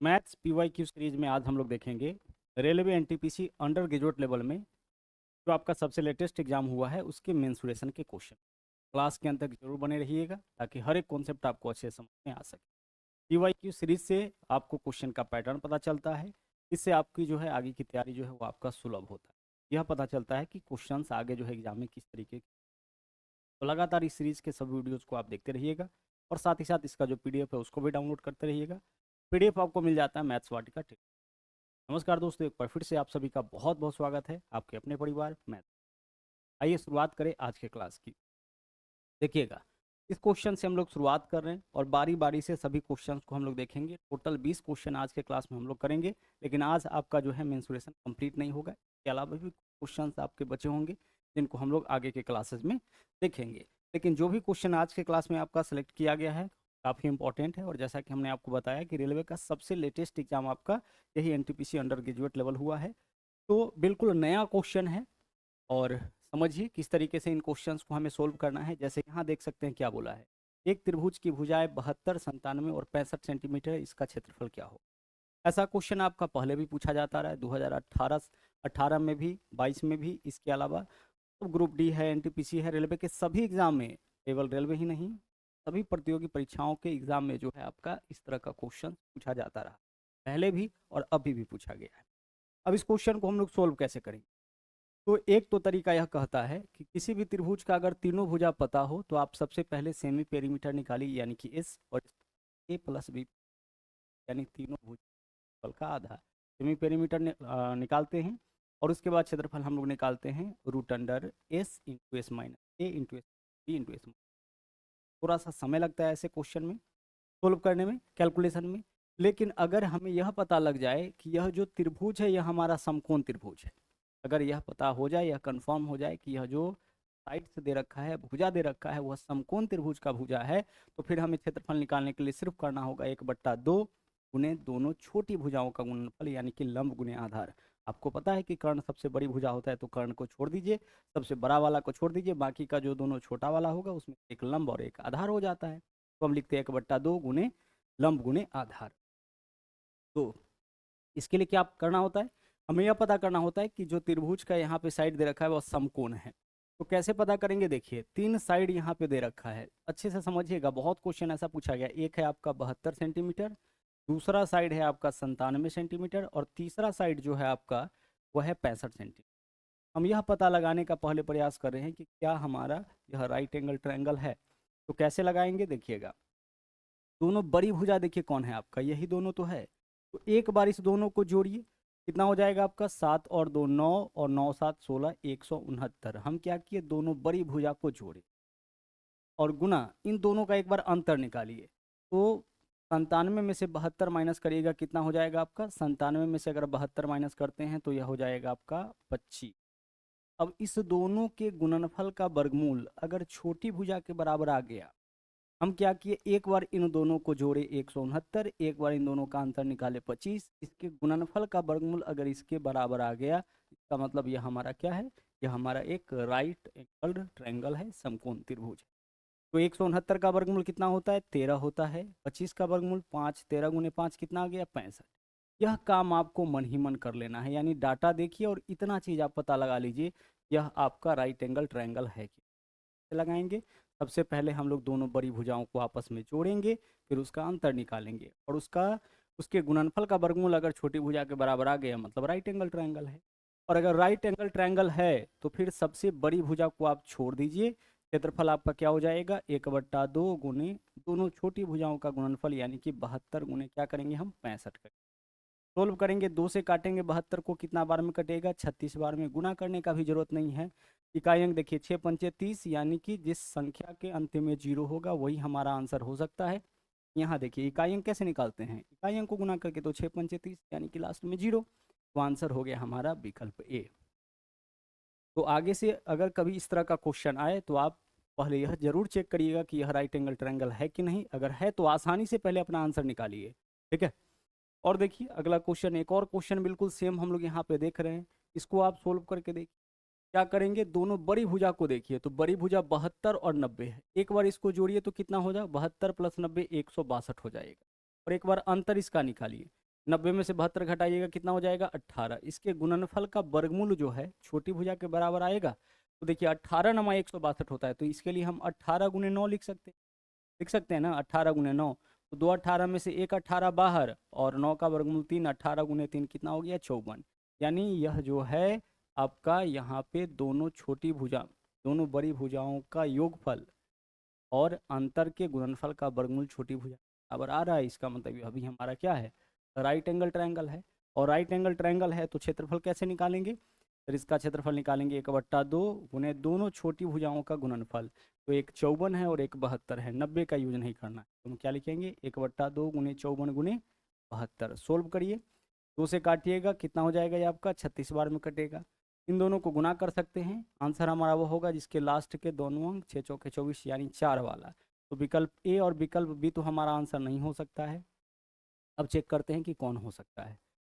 Maths PYQ series में आज हम लोग देखेंगे railway NTPC under graduate level में जो आपका सबसे लेटेस्ट एग्जाम हुआ है उसके मेंसुरेशन के क्वेश्चन। क्लास के अंत तक जरूर बने रहिएगा ताकि हर एक कॉन्सेप्ट आपको अच्छे से समझ में आ सके। पीवाईक्यू सीरीज से आपको क्वेश्चन का पैटर्न पता चलता है। इससे आपकी जो है आगे की तैयारी जो है वो आपका सुलभ होता है। यह पता चलता है कि क्वेश्चंस आगे जो है एग्जाम में किस तरीके के। तो लगातार इस सीरीज के सभी वीडियोज़ को आप देखते रहिएगा और साथ ही साथ इसका जो पीडीएफ है उसको भी डाउनलोड करते रहिएगा। पीडीएफ आपको मिल जाता है मैथ्स वाटिका। नमस्कार दोस्तों, एक बार फिर से आप सभी का बहुत बहुत स्वागत है आपके अपने परिवार मैथ। आइए शुरुआत करें आज के क्लास की। देखिएगा, इस क्वेश्चन से हम लोग शुरुआत कर रहे हैं और बारी बारी से सभी क्वेश्चंस को हम लोग देखेंगे। टोटल 20 क्वेश्चन आज के क्लास में हम लोग करेंगे, लेकिन आज आपका जो है मेंसुरेशन कंप्लीट नहीं होगा। इसके अलावा भी क्वेश्चंस आपके बचे होंगे जिनको हम लोग आगे के क्लासेस में देखेंगे। लेकिन जो भी क्वेश्चन आज के क्लास में आपका सेलेक्ट किया गया है काफ़ी इंपॉर्टेंट है। और जैसा कि हमने आपको बताया कि रेलवे का सबसे लेटेस्ट एग्जाम आपका यही एनटीपीसी अंडर ग्रेजुएट लेवल हुआ है, तो बिल्कुल नया क्वेश्चन है। और समझिए किस तरीके से इन क्वेश्चंस को हमें सोल्व करना है। जैसे यहाँ देख सकते हैं क्या बोला है, एक त्रिभुज की भुजाएं 72, 97 और 65 सेंटीमीटर है, इसका क्षेत्रफल क्या हो। ऐसा क्वेश्चन आपका पहले भी पूछा जाता रहा है 2018 में भी, 22 में भी। इसके अलावा तो ग्रुप डी है, एनटीपीसी है, रेलवे के सभी एग्जाम में, केवल रेलवे ही नहीं सभी प्रतियोगी परीक्षाओं के एग्जाम में जो है आपका इस तरह का क्वेश्चन पूछा जाता रहा, पहले भी और अभी भी पूछा गया है। अब इस क्वेश्चन को हम लोग सोल्व कैसे करेंगे। तो एक तो तरीका यह कहता है कि किसी भी त्रिभुज का अगर तीनों भुजा पता हो तो आप सबसे पहले सेमी पेरीमीटर निकालिए, यानी कि एस, और ए प्लस बी, यानी तीनों भुज बल का आधा। सेमी पेरीमीटर निकालते हैं और उसके बाद क्षेत्रफल हम लोग निकालते हैं root under S into S minus A into S B into S. थोड़ा सा समय लगता है ऐसे क्वेश्चन में सोल्व करने में, कैलकुलेशन में। लेकिन अगर हमें यह पता लग जाए कि यह जो त्रिभुज है यह हमारा समकोण त्रिभुज है, अगर यह पता हो जाए, यह कंफर्म हो जाए कि यह जो साइड से दे रखा है, भुजा दे रखा है, वह समकोण त्रिभुज का भुजा है, तो फिर हमें क्षेत्रफल निकालने के लिए सिर्फ करना होगा 1/2 गुने दोनों छोटी भुजाओं का गुणनफल, यानी कि लंब गुने आधार। आपको पता है कि कर्ण सबसे बड़ी भुजा होता है, तो कर्ण को छोड़ दीजिए, सबसे बड़ा वाला को छोड़ दीजिए, बाकी का जो दोनों छोटा वाला होगा उसमें एक लंब और एक आधार हो जाता है। तो हम लिखते हैं 1/2 गुने लंब गुने आधार। तो इसके लिए क्या करना होता है, हमें यह पता करना होता है कि जो त्रिभुज का यहाँ पे साइड दे रखा है वह समकोण है। तो कैसे पता करेंगे, देखिए तीन साइड यहाँ पे दे रखा है, अच्छे से समझिएगा, बहुत क्वेश्चन ऐसा पूछा गया। एक है आपका 72 सेंटीमीटर, दूसरा साइड है आपका 97 सेंटीमीटर और तीसरा साइड जो है आपका वह है 65 सेंटीमीटर। हम यह पता लगाने का पहले प्रयास कर रहे हैं कि क्या हमारा यह राइट एंगल ट्रायंगल है। तो कैसे लगाएंगे, देखिएगा दोनों बड़ी भुजा देखिए कौन है आपका, यही दोनों तो है। तो एक बार इस दोनों को जोड़िए, कितना हो जाएगा आपका 7 और 2 9 और 9 7 16 169। हम क्या किए, दोनों बड़ी भुजा को जोड़े और गुना इन दोनों का एक बार अंतर निकालिए। तो 97 में से 72 माइनस करिएगा, कितना हो जाएगा आपका, 97 में से अगर 72 माइनस करते हैं तो यह हो जाएगा आपका 25। अब इस दोनों के गुणनफल का वर्गमूल अगर छोटी भुजा के बराबर आ गया, हम क्या किए, एक बार इन दोनों को जोड़े 169, एक बार इन दोनों का अंतर निकाले 25। इसके गुणनफल का वर्गमूल अगर इसके बराबर आ गया, इसका मतलब यह हमारा क्या है, यह हमारा एक राइट एंगल्ड ट्रायंगल है, समकोण त्रिभुज। तो 169 का वर्गमूल कितना होता है, 13 होता है। 25 का वर्गमूल 5, 13 गुने 5 कितना आ गया, 65। यह काम आपको मन ही मन कर लेना है, यानी डाटा देखिए और इतना चीज़ आप पता लगा लीजिए यह आपका राइट एंगल ट्रायंगल है कि लगाएंगे। सबसे पहले हम लोग दोनों बड़ी भुजाओं को आपस में जोड़ेंगे, फिर उसका अंतर निकालेंगे और उसके गुणनफल का वर्गमूल अगर छोटी भुजा के बराबर आ गया मतलब राइट एंगल ट्रायंगल है। और अगर राइट एंगल ट्रायंगल है तो फिर सबसे बड़ी भुजा को आप छोड़ दीजिए, क्षेत्रफल आपका क्या हो जाएगा, 1/2 गुने दोनों छोटी भुजाओं का गुणनफल, यानी कि 72 गुने क्या करेंगे हम 65 करेंगे। सोल्व करेंगे, 2 से काटेंगे 72 को, कितना बार में कटेगा, 36 बार में। गुना करने का भी जरूरत नहीं है। इकाई अंक देखिए 6 पंचे 30, यानी कि जिस संख्या के अंत में 0 होगा वही हमारा आंसर हो सकता है। यहाँ देखिए इकाई अंक कैसे निकालते हैं, इकाई अंक को गुना करके, तो 6 पंचे 30 यानी कि लास्ट में 0। तो आंसर हो गया हमारा विकल्प ए। तो आगे से अगर कभी इस तरह का क्वेश्चन आए तो आप पहले यह जरूर चेक करिएगा कि यह राइट एंगल ट्रायंगल है कि नहीं। अगर है तो आसानी से पहले अपना आंसर निकालिए, ठीक है। और देखिए अगला क्वेश्चन, एक और क्वेश्चन बिल्कुल सेम हम लोग यहाँ पे देख रहे हैं, इसको आप सोल्व करके देखिए। क्या करेंगे, दोनों बड़ी भुजा को देखिए, तो बड़ी भुजा 72 और 90 है, एक बार इसको जोड़िए तो कितना हो जाए, 72 + 90 162 हो जाएगा। और एक बार अंतर इसका निकालिए, 90 में से 72 घटाइएगा कितना हो जाएगा 18। इसके गुणनफल का वर्गमूल जो है छोटी भुजा के बराबर आएगा। तो देखिए 18 नमा 162 होता है, तो इसके लिए हम 18 गुने 9 लिख सकते हैं ना, 18 गुने 9। तो 2 18 में से एक 18 बाहर और 9 का वर्गमूल 3, 18 गुने 3 कितना हो गया 54। यानी यह जो है आपका यहाँ पे दोनों छोटी भुजा, दोनों बड़ी भुजाओं का योगफल और अंतर के गुणनफल का वर्गमूल छोटी भुजा बराबर आ रहा है। इसका मतलब अभी हमारा क्या है, राइट एंगल ट्रायंगल है। और राइट एंगल ट्रायंगल है तो क्षेत्रफल कैसे निकालेंगे, फिर इसका क्षेत्रफल निकालेंगे 1/2 गुने दोनों छोटी भुजाओं का गुणनफल। तो एक 54 है और एक 72 है, 90 का यूज नहीं करना है, तो हम क्या लिखेंगे 1/2 गुने 54 गुने 72। सोल्व करिए, 2 से काटिएगा कितना हो जाएगा ये आपका 36 बार में कटेगा। इन दोनों को गुना कर सकते हैं, आंसर हमारा वो होगा जिसके लास्ट के दोनों अंक 6 चौके 24 यानी 4 वाला। तो विकल्प ए और विकल्प बी तो हमारा आंसर नहीं हो सकता है। अब चेक करते हैं कि कौन हो सकता है।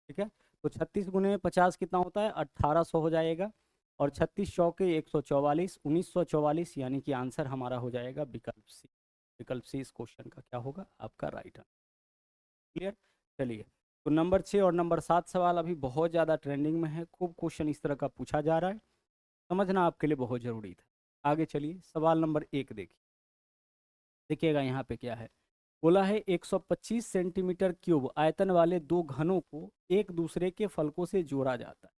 ठीक है, तो 36 गुने 50 कितना होता है 1800 हो जाएगा, और 36 चौके 144 1944, यानी कि आंसर हमारा हो जाएगा विकल्प सी। विकल्प सी इस क्वेश्चन का क्या होगा आपका राइट आंसर। क्लियर। चलिए, तो नंबर 6 और नंबर 7 सवाल अभी बहुत ज़्यादा ट्रेंडिंग में है, खूब क्वेश्चन इस तरह का पूछा जा रहा है, समझना आपके लिए बहुत ज़रूरी था। आगे चलिए, सवाल नंबर 1 देखिए, देखिएगा यहाँ पे क्या है। बोला है 125 सेंटीमीटर क्यूब आयतन वाले दो घनों को एक दूसरे के फलकों से जोड़ा जाता है।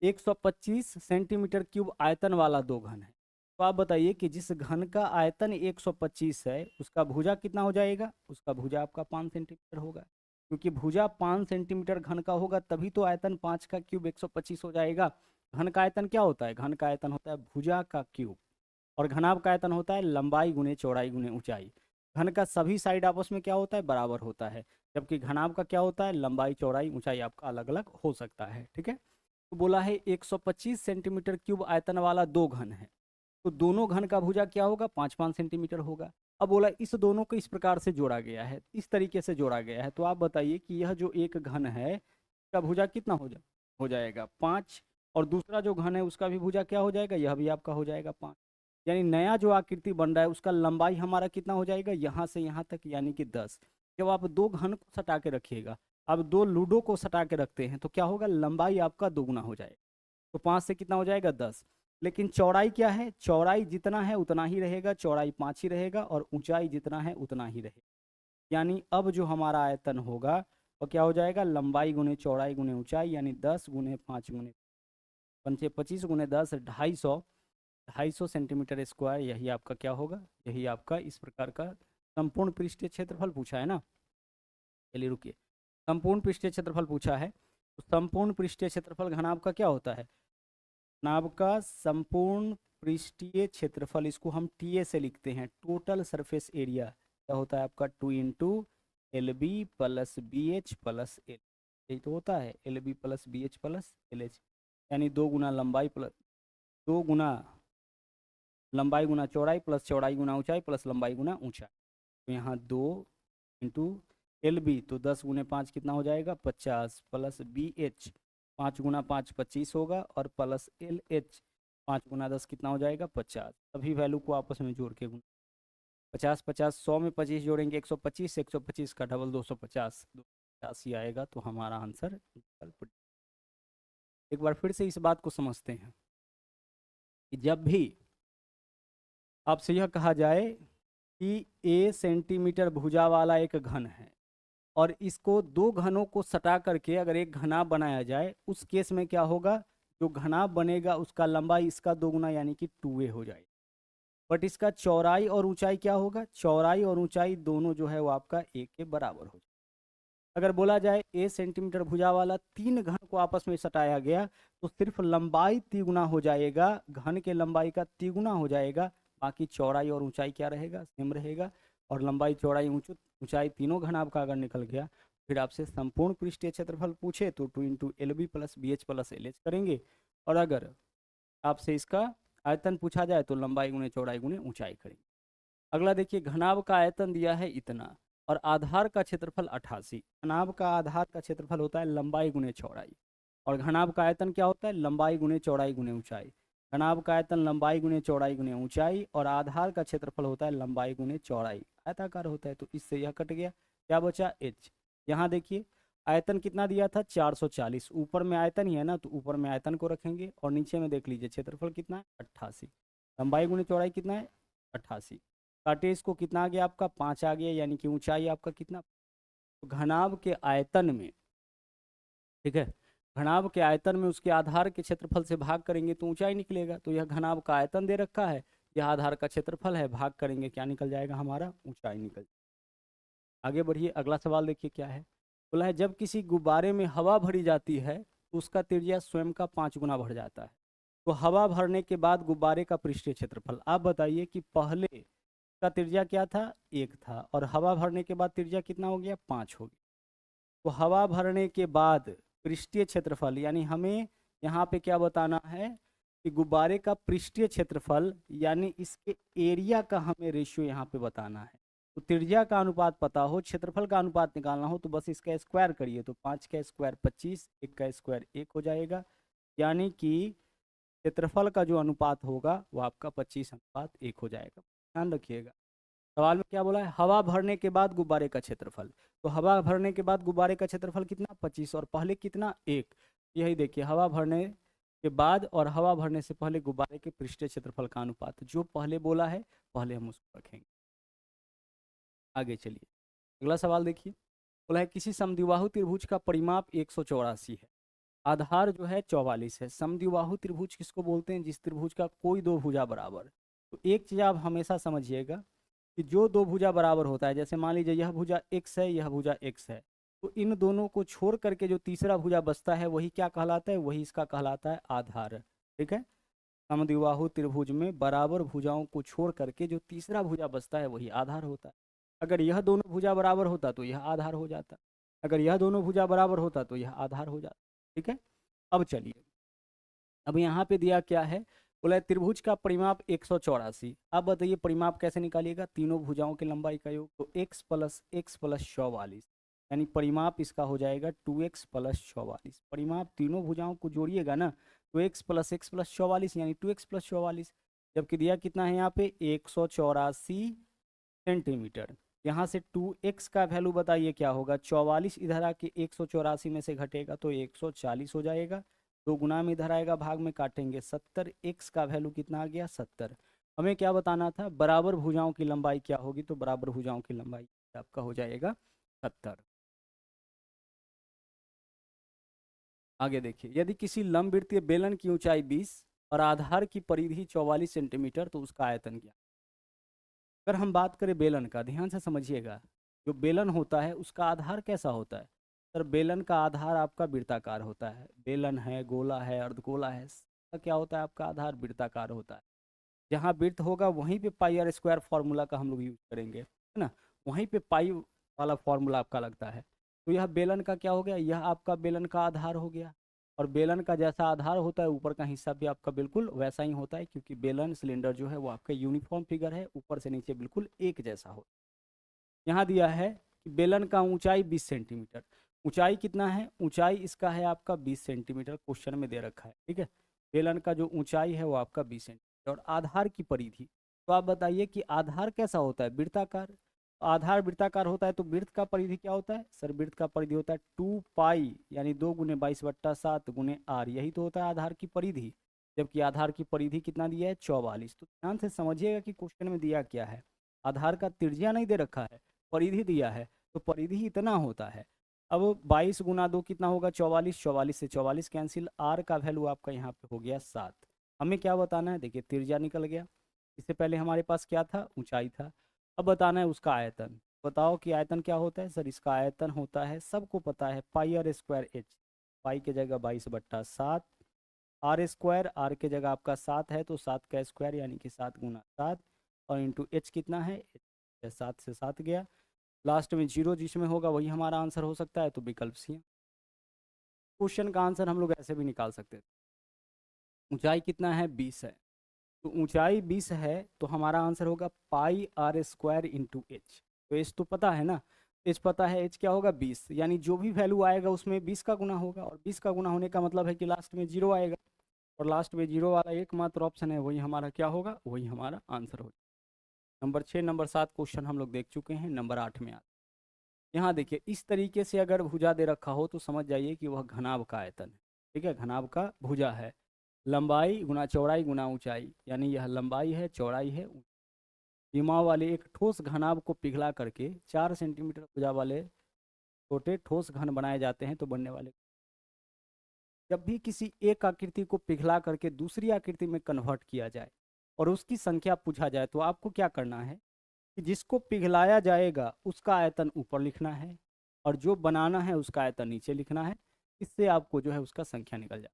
125 सेंटीमीटर क्यूब आयतन वाला दो घन है, तो आप बताइए कि जिस घन का आयतन 125 है उसका भुजा कितना हो जाएगा। उसका भुजा आपका 5 सेंटीमीटर होगा, क्योंकि भुजा 5 सेंटीमीटर घन का होगा तभी तो आयतन 5 का क्यूब 125 हो जाएगा। घन का आयतन क्या होता है, घन का आयतन होता है भुजा का क्यूब, और घनाभ का आयतन होता है लंबाई गुने चौड़ाई गुने ऊंचाई। घन का सभी साइड आपस में क्या होता है बराबर होता है, जबकि घनाभ का क्या होता है लंबाई चौड़ाई ऊंचाई आपका अलग अलग हो सकता है। ठीक है, तो बोला है 125 सेंटीमीटर क्यूब आयतन वाला दो घन है, तो दोनों घन का भुजा क्या होगा 5-5 सेंटीमीटर होगा। अब बोला इस दोनों को इस प्रकार से जोड़ा गया है, इस तरीके से जोड़ा गया है, तो आप बताइए कि यह जो एक घन है इसका भुजा कितना हो जाएगा 5, और दूसरा जो घन है उसका भी भुजा क्या हो जाएगा, यह भी आपका हो जाएगा 5। यानी नया जो आकृति बन रहा है उसका लंबाई हमारा कितना हो जाएगा यहाँ से यहाँ तक, यानी कि 10। जब आप दो घन को सटा के रखिएगा, अब दो लूडो को सटा के रखते हैं तो क्या होगा, लंबाई आपका दोगुना हो जाएगा। तो 5 से कितना हो जाएगा 10, लेकिन चौड़ाई क्या है, चौड़ाई जितना है उतना ही रहेगा, चौड़ाई 5 ही रहेगा, और ऊंचाई जितना है उतना ही रहेगा। यानी अब जो हमारा आयतन होगा वो क्या हो जाएगा, लंबाई गुने चौड़ाई गुने ऊंचाई, यानी 10 गुने 5 गुने 5 25 गुने 10 250 सेंटीमीटर स्क्वायर, यही आपका क्या होगा, यही आपका इस प्रकार का संपूर्ण पृष्ठीय क्षेत्रफल पूछा है ना। चलिए रुकिए, संपूर्ण पृष्ठीय क्षेत्रफल पूछा है, तो संपूर्ण पृष्ठीय क्षेत्रफल घनाभ का क्या होता है, घनाभ का संपूर्ण पृष्ठीय क्षेत्रफल, इसको हम टीए से लिखते हैं, टोटल सरफेस एरिया, क्या होता है आपका 2 into L B plus B H plus L, यही तो होता है L B plus B H plus L H, यानी 2 गुना लंबाई प्लस 2 गुना लंबाई गुना चौड़ाई प्लस चौड़ाई गुना ऊंचाई प्लस लंबाई गुना ऊंचाई। तो यहाँ 2 इंटू एल बी, तो 10 गुने 5 कितना हो जाएगा 50, प्लस बी एच 5 गुना 5 25 होगा, और प्लस एल एच 5 गुना 10 कितना हो जाएगा 50। सभी वैल्यू को आपस में जोड़ के गुना 50 50 100 में 25 जोड़ेंगे 125, 125 का डबल 250, 250 ही आएगा। तो हमारा आंसर विकल्प। एक बार फिर से इस बात को समझते हैं कि जब भी आपसे यह कहा जाए कि ए सेंटीमीटर भुजा वाला एक घन है और इसको दो घनों को सटा करके अगर एक घनाभ बनाया जाए, उस केस में क्या होगा, जो घनाभ बनेगा उसका लंबाई इसका दोगुना यानी कि 2a हो जाएगा, बट इसका चौड़ाई और ऊंचाई क्या होगा, चौड़ाई और ऊंचाई दोनों जो है वो आपका a के बराबर हो जाएगा। अगर बोला जाए ए सेंटीमीटर भुजा वाला तीन घन को आपस में सटाया गया तो सिर्फ लंबाई तिगुना हो जाएगा, घन के लंबाई का तिगुना हो जाएगा, बाकी चौड़ाई और ऊंचाई क्या रहेगा सेम रहेगा। और लंबाई चौड़ाई ऊंचाई तीनों घन आपका अगर निकल गया, फिर आपसे संपूर्ण पृष्ठीय क्षेत्रफल पूछे तो 2 into L B plus B H plus L H करेंगे, और अगर आपसे इसका आयतन पूछा जाए तो लंबाई गुने चौड़ाई गुने ऊंचाई करेंगे। अगला देखिए, घनाभ का आयतन दिया है इतना और आधार का क्षेत्रफल 88। घनाभ का आधार का क्षेत्रफल होता है लंबाई गुने चौड़ाई, और घनाभ का आयतन क्या होता है लंबाई गुने चौड़ाई गुने ऊंचाई। घनाभ का आयतन लंबाई गुने चौड़ाई गुने ऊंचाई, और आधार का क्षेत्रफल होता है लंबाई गुने चौड़ाई, आयताकार होता है, तो इससे यह कट गया, क्या बचा h। यहाँ देखिए आयतन कितना दिया था 440, ऊपर में आयतन ही है ना, तो ऊपर में आयतन को रखेंगे और नीचे में देख लीजिए क्षेत्रफल कितना है 88, लंबाई गुणे चौड़ाई कितना है 88, काटे इसको कितना आ गया आपका 5 आ गया, यानी कि ऊंचाई आपका कितना, तो घनाभ के आयतन में, ठीक है, घनाभ के आयतन में उसके आधार के क्षेत्रफल से भाग करेंगे तो ऊंचाई निकलेगा, तो यह घनाभ का आयतन दे रखा है, यह आधार का क्षेत्रफल है, भाग करेंगे क्या निकल जाएगा हमारा, ऊंचाई निकल। आगे बढ़िए, अगला सवाल देखिए क्या है, बोला है जब किसी गुब्बारे में हवा भरी जाती है तो उसका त्रिज्या स्वयं का 5 गुना बढ़ जाता है, तो हवा भरने के बाद गुब्बारे का पृष्ठीय क्षेत्रफल, आप बताइए कि पहले का त्रिज्या क्या था 1 था, और हवा भरने के बाद त्रिज्या कितना हो गया 5 हो गया, तो हवा भरने के बाद पृष्ठीय क्षेत्रफल, यानी हमें यहाँ पे क्या बताना है कि गुब्बारे का पृष्ठीय क्षेत्रफल यानी इसके एरिया का हमें रेशियो यहाँ पे बताना है, तो त्रिज्या का अनुपात पता हो, क्षेत्रफल का अनुपात निकालना हो, तो बस इसका स्क्वायर करिए, तो 5 का स्क्वायर 25, 1 का स्क्वायर 1 हो जाएगा, यानी कि क्षेत्रफल का जो अनुपात होगा वो आपका 25:1 हो जाएगा। ध्यान रखिएगा, सवाल में क्या बोला है, हवा भरने के बाद गुब्बारे का क्षेत्रफल, तो हवा भरने के बाद गुब्बारे का क्षेत्रफल कितना 25, और पहले कितना 1, यही देखिए हवा भरने के बाद और हवा भरने से पहले गुब्बारे के पृष्ठीय क्षेत्रफल का अनुपात, जो पहले बोला है पहले हम उसको रखेंगे। आगे चलिए, अगला सवाल देखिए, बोला है किसी समद्विबाहु त्रिभुज का परिमाप 184 है, आधार जो है 44 है। समद्विबाहु त्रिभुज किसको बोलते हैं, जिस त्रिभुज का कोई दो भुजा बराबर, तो एक चीज़ आप हमेशा समझिएगा कि जो दो भुजा बराबर होता है, जैसे मान लीजिए यह भुजा x है, यह भुजा x है, तो इन दोनों को छोड़ करके जो तीसरा भुजा बचता है वही क्या कहलाता है, वही इसका कहलाता है आधार, ठीक है। समद्विबाहु त्रिभुज में बराबर भुजाओं को छोड़ करके जो तीसरा भुजा बचता है वही आधार होता है, अगर यह दोनों भुजा बराबर होता तो यह आधार हो जाता, अगर यह दोनों भुजा बराबर होता तो यह आधार हो जाता, ठीक है। अब चलिए, अब यहाँ पे दिया क्या है, बोला है त्रिभुज का परिमाप 184, अब बताइए परिमाप कैसे निकालिएगा, तीनों भुजाओं की लंबाई का योग, तो x + 44, यानी परिमाप इसका हो जाएगा 2x + 44, परिमाप तीनों भुजाओं को जोड़िएगा ना, तो x + x + 44 यानी 2x + 44, जबकि दिया कितना है यहाँ पे 184 सेंटीमीटर, यहाँ से 2x का वैल्यू बताइए क्या होगा, 44 इधर आके 184 में से घटेगा तो 140 हो जाएगा, 2 गुना में इधर आएगा भाग में काटेंगे 70, x का वैल्यू कितना आ गया 70, हमें क्या बताना था बराबर भुजाओं की लंबाई क्या होगी, तो बराबर भुजाओं की लंबाई आपका हो जाएगा 70। आगे देखिए, यदि किसी लंबवृत्तीय बेलन की ऊंचाई 20 और आधार की परिधि 44 सेंटीमीटर, तो उसका आयतन क्या, अगर हम बात करें बेलन का, ध्यान से समझिएगा, जो बेलन होता है उसका आधार कैसा होता है, सर बेलन का आधार आपका वृत्ताकार होता है, बेलन है, गोला है, अर्धगोला है, इसका क्या होता है आपका आधार वृत्ताकार होता है, जहाँ वृत्त होगा वहीं पे पाई आर स्क्वायर फार्मूला का हम लोग यूज करेंगे, है ना, वहीं पे पाई वाला फार्मूला आपका लगता है, तो यह बेलन का क्या हो गया, यह आपका बेलन का आधार हो गया, और बेलन का जैसा आधार होता है ऊपर का हिस्सा भी आपका बिल्कुल वैसा ही होता है, क्योंकि बेलन सिलेंडर जो है वो आपका यूनिफॉर्म फिगर है, ऊपर से नीचे बिल्कुल एक जैसा हो। यहाँ दिया है कि बेलन का ऊंचाई 20 सेंटीमीटर, ऊंचाई कितना है, ऊंचाई इसका है आपका 20 सेंटीमीटर, क्वेश्चन में दे रखा है, ठीक है, बेलन का जो ऊंचाई है वो आपका 20 सेंटीमीटर, और आधार की परिधि, तो आप बताइए कि आधार कैसा होता है वृत्ताकार, आधार वृत्ताकार होता है तो वृत्त का परिधि क्या होता है, सर वृत्त का परिधि होता है 2 पाई, यानी 2 × 22/7 यही तो होता है आधार की परिधि, जबकि आधार की परिधि कितना दिया है 44, तो ध्यान से समझिएगा कि क्वेश्चन में दिया क्या है, आधार का त्रिज्या नहीं दे रखा है, परिधि दिया है, तो परिधि इतना होता है। अब 22 × 2 कितना होगा 44, 44 से 44 कैंसिल, आर का वैल्यू आपका यहाँ पे हो गया 7, हमें क्या बताना है, देखिए त्रिज्या निकल गया, इससे पहले हमारे पास क्या था ऊंचाई था, अब बताना है उसका आयतन, बताओ कि आयतन क्या होता है, सर इसका आयतन होता है, सबको पता है पाई आर स्क्वायर एच, पाई की जगह 22/7, आर स्क्वायर, आर की जगह आपका 7 है तो 7 का स्क्वायर यानी कि 7 × 7, और इंटू एच कितना है 7 से 7 गया, लास्ट में 0 जिसमें होगा वही हमारा आंसर हो सकता है, तो विकल्प सी। क्वेश्चन का आंसर हम लोग ऐसे भी निकाल सकते थे, ऊंचाई कितना है 20 है, तो ऊंचाई 20 है तो हमारा आंसर होगा पाई आर स्क्वायर इंटू एच, तो एच तो पता है ना, एच पता है, एच क्या होगा 20, यानी जो भी वैल्यू आएगा उसमें 20 का गुना होगा, और 20 का गुना होने का मतलब है कि लास्ट में 0 आएगा, और लास्ट में 0 वाला एकमात्र ऑप्शन है वही हमारा क्या होगा, वही हमारा आंसर होगा। नंबर 6 नंबर 7 क्वेश्चन हम लोग देख चुके हैं, नंबर 8 में आता है। यहाँ देखिए इस तरीके से अगर भुजा दे रखा हो तो समझ जाइए कि वह घनाभ का आयतन है। ठीक है, घनाभ का भुजा है, लंबाई गुना चौड़ाई गुना ऊंचाई, यानी यह लंबाई है, चौड़ाई है, सीमा वाले एक ठोस घनाभ को पिघला करके 4 सेंटीमीटर भुजा वाले छोटे ठोस घन बनाए जाते हैं तो बनने वाले। जब भी किसी एक आकृति को पिघला करके दूसरी आकृति में कन्वर्ट किया जाए और उसकी संख्या पूछा जाए तो आपको क्या करना है कि जिसको पिघलाया जाएगा उसका आयतन ऊपर लिखना है और जो बनाना है उसका आयतन नीचे लिखना है। इससे आपको जो है उसका संख्या निकल जाए।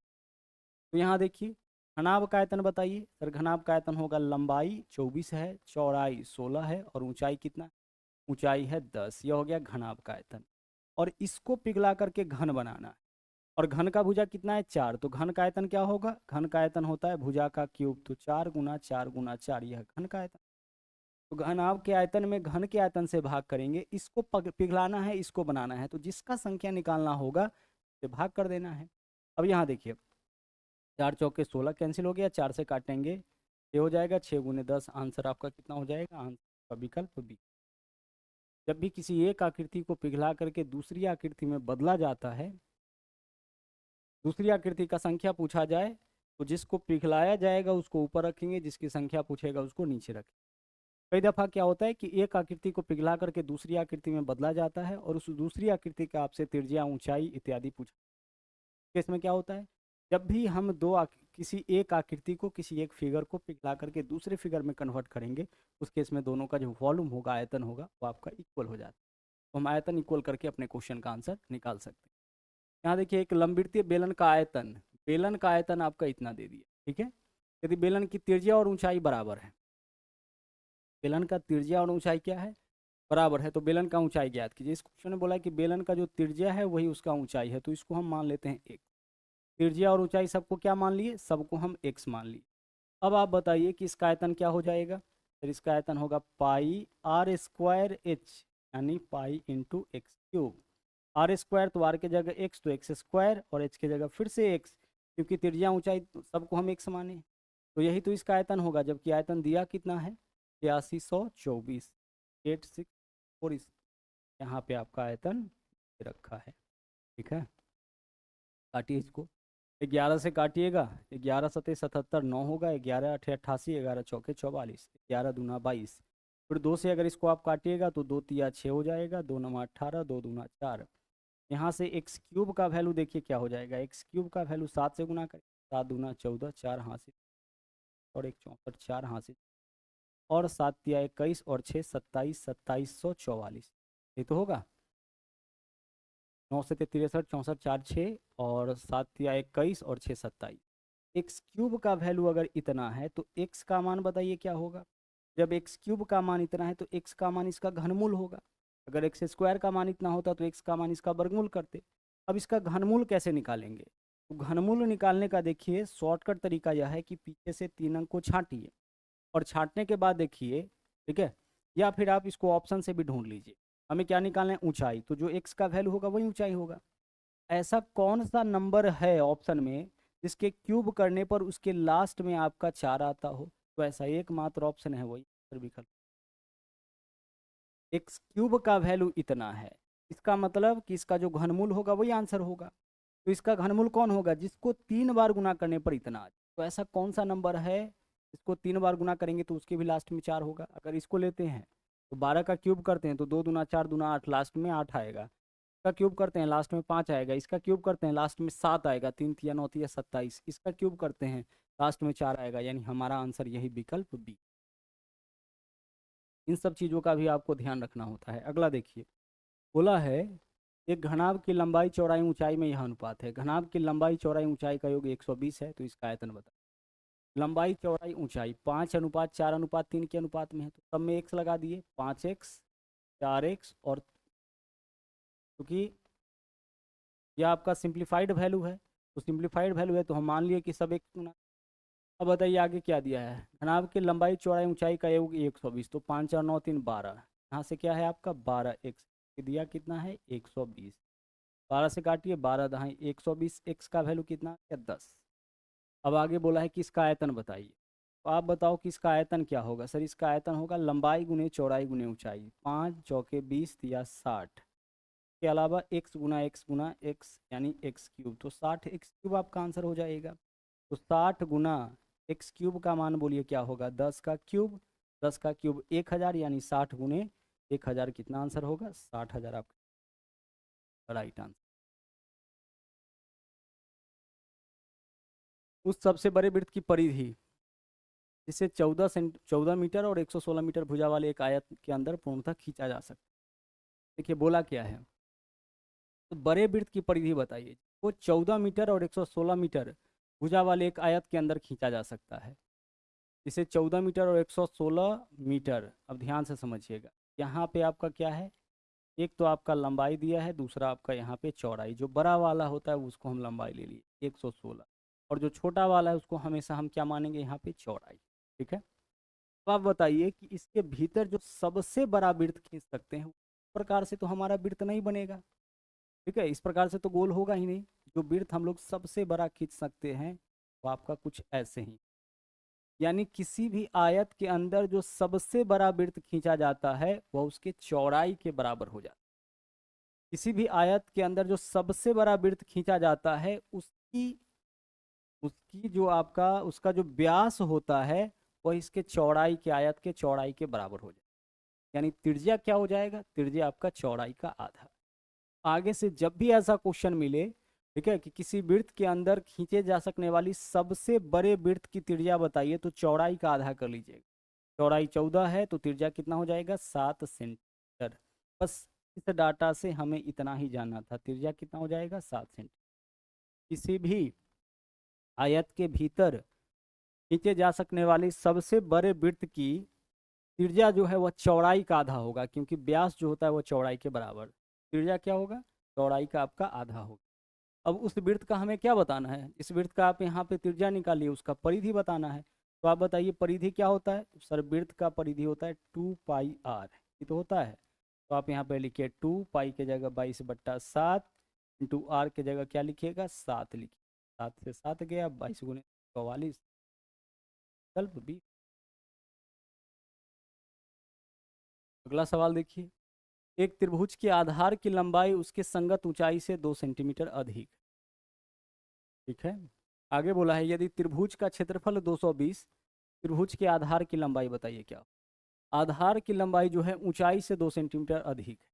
तो यहाँ देखिए घनाभ का आयतन बताइए सर। घनाभ का आयतन होगा लंबाई 24 है, चौड़ाई 16 है और ऊंचाई कितना है? ऊंचाई है 10। यह हो गया घनाभ का आयतन। और इसको पिघला करके घन बनाना है और घन का भुजा कितना है? 4। तो घन का आयतन क्या होगा? घन का आयतन होता है भुजा का क्यूब, तो 4 गुना 4 गुना 4, यह घन का आयतन। तो घनाभ के आयतन में घन के आयतन से भाग करेंगे, इसको पिघलाना है, इसको बनाना है, तो जिसका संख्या निकालना होगा से भाग कर देना है। अब यहाँ देखिए 4 चौके 16 कैंसिल हो गया, 4 से काटेंगे 6 हो जाएगा, 6 गुने 10, आंसर आपका कितना हो जाएगा? आंसर का विकल्प बी। जब भी किसी एक आकृति को पिघला करके दूसरी आकृति में बदला जाता है, दूसरी आकृति का संख्या पूछा जाए तो जिसको पिघलाया जाएगा उसको ऊपर रखेंगे, जिसकी संख्या पूछेगा उसको नीचे रखेंगे। कई दफ़ा क्या होता है कि एक आकृति को पिघला करके दूसरी आकृति में बदला जाता है और उस दूसरी आकृति का आपसे त्रिज्या, ऊंचाई इत्यादि पूछा। इसमें क्या होता है, जब भी हम किसी एक आकृति को, किसी एक फिगर को पिघला करके दूसरे फिगर में कन्वर्ट करेंगे, उस केस में दोनों का जो वॉल्यूम होगा, आयतन होगा, वो आपका इक्वल हो जाता है। तो हम आयतन इक्वल करके अपने क्वेश्चन का आंसर निकाल सकते हैं। यहाँ देखिए एक लंबवृत्तीय बेलन का आयतन, बेलन का आयतन आपका इतना दे दिया। ठीक है, यदि बेलन की त्रिज्या और ऊंचाई बराबर है, बेलन का त्रिज्या और ऊंचाई क्या है? बराबर है, तो बेलन का ऊंचाई ज्ञात कीजिए। इस क्वेश्चन में बोला है कि बेलन का जो त्रिज्या है वही उसका ऊंचाई है, तो इसको हम मान लेते हैं एक। त्रिज्या और ऊंचाई सबको क्या मान लिए? सबको हम x मान लिए। अब आप बताइए कि इसका आयतन क्या हो जाएगा? फिर इसका आयतन होगा पाई आर स्क्वायर एच, यानी pi into X cube. R square तो आर के जगह x, तो एक्स स्क्वायर, और एच के जगह फिर से x, क्योंकि त्रिज्या ऊंचाई सबको हम x माने, तो यही तो इसका आयतन होगा। जबकि आयतन दिया कितना है? 8324, 864। यहाँ पे आपका आयतन रखा है। ठीक है, काटिए इसको। 11 से काटिएगा, 11 सतह 77, 9 होगा, 11 अठे 88, 11 चौके 44, 11 दूना 22। फिर 2 से अगर इसको आप काटिएगा तो 2 तिया 6 हो जाएगा, 2 नमा 18, 2 दूना 4। यहाँ से एक्स क्यूब का वैल्यू देखिए क्या हो जाएगा? एक्स क्यूब का वैल्यू 7 से गुना करें, 7 दूना 14, 4 हासिल और 1 64, 4 हासिल और 7 तिया 21 और 6 27, 2744। ये तो होगा। 9 से 63, 64, 4 6 और 7 या 21 और 6 27। एक्स क्यूब का वैल्यू अगर इतना है तो एक्स का मान बताइए क्या होगा? जब एक्स क्यूब का मान इतना है तो एक्स का मान इसका घनमूल होगा। अगर एक्स स्क्वायर का मान इतना होता तो एक्स का मान इसका वर्गमूल करते। अब इसका घनमूल कैसे निकालेंगे? तो घनमूल निकालने का देखिए शॉर्टकट तरीका यह है कि पीछे से 3 अंक को छांटिए और छांटने के बाद देखिए, ठीक है, या फिर आप इसको ऑप्शन से भी ढूंढ लीजिए। हमें क्या निकालना है? ऊंचाई, तो जो एक्स का वैल्यू होगा वही ऊंचाई होगा। ऐसा कौन सा नंबर है ऑप्शन में जिसके क्यूब करने पर उसके लास्ट में आपका 4 आता हो? तो ऐसा एकमात्र ऑप्शन है, वही विकल्प। एक्स क्यूब का वैल्यू इतना है, इसका मतलब कि इसका जो घनमूल होगा वही आंसर होगा। तो इसका घनमूल कौन होगा? जिसको 3 बार गुना करने पर इतना आ जाए। तो ऐसा कौन सा नंबर है इसको 3 बार गुना करेंगे तो उसके भी लास्ट में 4 होगा? अगर इसको लेते हैं तो 12 का क्यूब करते हैं तो 2 दूना 4 दूना 8, लास्ट में 8 आएगा। इसका क्यूब करते हैं लास्ट में 5 आएगा। इसका क्यूब करते हैं लास्ट में 7 आएगा, 3 तिया 9 तिया 27। इसका क्यूब करते हैं लास्ट में 4 आएगा, यानी हमारा आंसर यही विकल्प बी। इन सब चीज़ों का भी आपको ध्यान रखना होता है। अगला देखिए, बोला है एक घनाभ की लंबाई चौड़ाई ऊंचाई में यह अनुपात है। घनाभ की लंबाई चौड़ाई ऊंचाई का योग 120 है, तो इसका आयतन बता। लंबाई चौड़ाई ऊंचाई 5:4:3 के अनुपात में है, तो सब में एक्स लगा दिए, 5x 4x, और क्योंकि यह आपका सिंप्लीफाइड वैल्यू है, तो सिंप्लीफाइड वैल्यू है तो हम मान लिए कि सब एक गुना। अब बताइए आगे क्या दिया है? घनाभ की लंबाई चौड़ाई ऊंचाई का योग 120, तो 5 4 9 3 12, यहाँ से क्या है आपका 12x, दिया कितना है? 120। 12 से काटिए, 12 दहाई 120, एक्स का वैल्यू कितना है? 10। अब आगे बोला है कि इसका आयतन बताइए। तो आप बताओ कि इसका आयतन क्या होगा? सर इसका आयतन होगा लंबाई गुने चौड़ाई गुने ऊंचाई, 5 चौके 20 या 60। के अलावा x गुना x यानी x क्यूब, तो 60 x क्यूब आपका आंसर हो जाएगा। तो 60 गुना x क्यूब का मान बोलिए क्या होगा, 10 का क्यूब, 10 का क्यूब 1000 यानी 60 गुने 1000 कितना आंसर होगा, 60,000 आपका राइट आंसर। उस सबसे बड़े वृत्त की परिधि जिसे 14 मीटर और 116 मीटर भुजा वाले एक आयत के अंदर पूर्णतः खींचा जा सकता है। देखिए बोला क्या है, तो बड़े वृत्त की परिधि बताइए, वो 14 मीटर और 116 मीटर भुजा वाले एक आयत के अंदर खींचा जा सकता है। इसे 14 मीटर और 116 मीटर, अब ध्यान से समझिएगा, यहाँ पे आपका क्या है, एक तो आपका लंबाई दिया है, दूसरा आपका यहाँ पे चौड़ाई, जो बड़ा वाला होता है उसको हम लंबाई ले लिए 116, और जो छोटा वाला है उसको हमेशा हम क्या मानेंगे, यहाँ पे चौड़ाई। ठीक है, तो आप बताइए कि इसके भीतर जो सबसे बड़ा वृत्त खींच सकते हैं, उस प्रकार से तो हमारा वृत्त नहीं बनेगा। ठीक है, इस प्रकार से तो गोल होगा ही नहीं। जो वृत्त हम लोग सबसे बड़ा खींच सकते हैं वो आपका कुछ ऐसे ही, यानी किसी भी आयत के अंदर जो सबसे बड़ा वृत्त खींचा जाता है वह उसके चौड़ाई के बराबर हो जाता है। किसी भी आयत के अंदर जो सबसे बड़ा वृत्त खींचा जाता है उसकी उसकी जो आपका उसका जो व्यास होता है वह इसके चौड़ाई के, आयत के चौड़ाई के बराबर हो जाए, यानी त्रिज्या क्या हो जाएगा, त्रिज्या आपका चौड़ाई का आधा। आगे से जब भी ऐसा क्वेश्चन मिले, ठीक है, कि किसी वृत्त के अंदर खींचे जा सकने वाली सबसे बड़े वृत्त की त्रिज्या बताइए, तो चौड़ाई का आधा कर लीजिएगा। चौड़ाई 14 है तो त्रिज्या कितना हो जाएगा, 7 सेंटीमीटर। बस इस डाटा से हमें इतना ही जानना था, त्रिज्या कितना हो जाएगा, 7 सेंटीमीटर। किसी भी आयत के भीतर खींचे जा सकने वाली सबसे बड़े वृत्त की त्रिज्या जो है वह चौड़ाई का आधा होगा, क्योंकि व्यास जो होता है वह चौड़ाई के बराबर, त्रिज्या क्या होगा, चौड़ाई का आपका आधा होगा। अब उस वृत्त का हमें क्या बताना है, इस वृत्त का आप यहाँ पे त्रिज्या निकालिए, उसका परिधि बताना है। तो आप बताइए परिधि क्या होता है, सर वृत्त का परिधि होता है 2πr, ये तो होता है। तो आप यहाँ पे लिखिए 2 पाई के जगह 22/7 इंटू आर के जगह क्या लिखिएगा, 7 लिखिए। 7 से 7 गया, 22 गुने 44, चल भी। अगला सवाल देखिए, एक त्रिभुज के आधार की लंबाई उसके संगत ऊंचाई से 2 सेंटीमीटर अधिक। ठीक है, आगे बोला है यदि त्रिभुज का क्षेत्रफल 220, त्रिभुज के आधार की लंबाई बताइए क्या। आधार की लंबाई जो है ऊंचाई से 2 सेंटीमीटर अधिक है।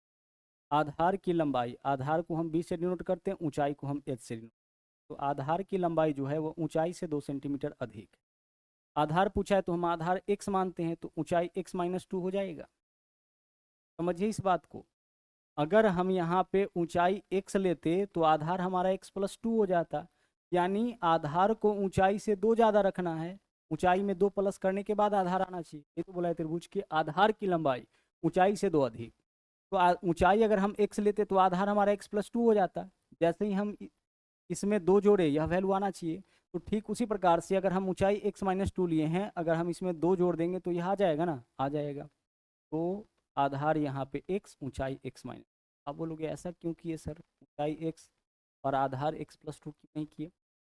आधार की लंबाई, आधार को हम 20 से डिनोट करते हैं, ऊंचाई को हम h से डिनोट। तो आधार की लंबाई जो है वो ऊंचाई से 2 सेंटीमीटर अधिक है। आधार पूछा है तो हम आधार x मानते हैं, तो ऊंचाई x-2 हो जाएगा। समझिए इस बात को, अगर हम यहाँ पे ऊंचाई x लेते तो आधार हमारा x+2 हो जाता, यानी आधार को ऊंचाई से 2 ज़्यादा रखना है, ऊंचाई में 2 प्लस करने के बाद आधार आना चाहिए। ये तो बोला है त्रिभुज के आधार की लंबाई ऊंचाई से 2 अधिक, तो ऊंचाई अगर हम x लेते तो आधार हमारा x+2 हो जाता। जैसे ही हम इसमें 2 जोड़े, यह वैल्यू आना चाहिए। तो ठीक उसी प्रकार से अगर हम ऊंचाई x-2 लिए हैं, अगर हम इसमें 2 जोड़ देंगे तो यह आ जाएगा ना, आ जाएगा। तो आधार यहाँ पे x, ऊंचाई x-। आप बोलोगे ऐसा क्यों किए सर, ऊंचाई x और आधार x+2 क्यों नहीं किए।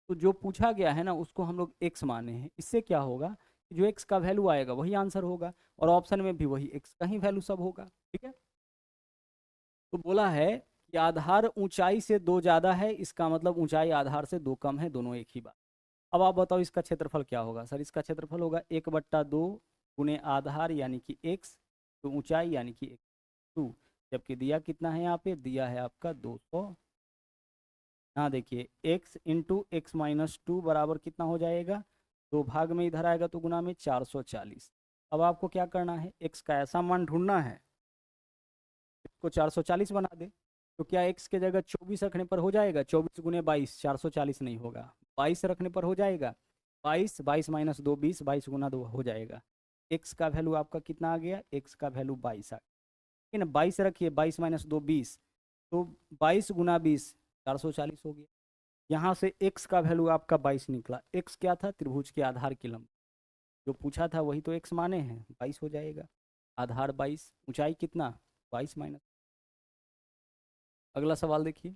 तो जो पूछा गया है ना उसको हम लोग x माने हैं, इससे क्या होगा कि जो x का वैल्यू आएगा वही आंसर होगा, और ऑप्शन में भी वही x का ही वैल्यू सब होगा। ठीक है, तो बोला है कि आधार ऊंचाई से 2 ज़्यादा है, इसका मतलब ऊंचाई आधार से 2 कम है, दोनों एक ही बात। अब आप बताओ इसका क्षेत्रफल क्या होगा, सर इसका क्षेत्रफल होगा 1/2 गुने आधार यानी कि x, तो ऊंचाई यानी कि 2, जबकि दिया कितना है, यहाँ पे दिया है आपका 200। यहाँ देखिए x इंटू x-2 बराबर कितना हो जाएगा, 2 भाग में इधर आएगा तो गुना में 440। अब आपको क्या करना है, x का ऐसा मान ढूंढना है इसको 440 बना दे। तो क्या x के जगह 24 रखने पर हो जाएगा, 24 गुने 22, 440 नहीं होगा, 22 रखने पर हो जाएगा, 22, 22 - 2 20, 22 गुना 2 हो जाएगा। x का वैल्यू आपका कितना आ गया, x का वैल्यू 22 आ गया। ठीक है ना, 22 रखिए, 22 - 2 20, तो 22 गुना 20 440 हो गया। यहाँ से x का वैल्यू आपका 22 निकला। x क्या था, त्रिभुज के आधार की लंबाई, जो पूछा था वही तो x माने हैं, 22 हो जाएगा। आधार 22, ऊंचाई कितना 22 माइनस। अगला सवाल देखिए,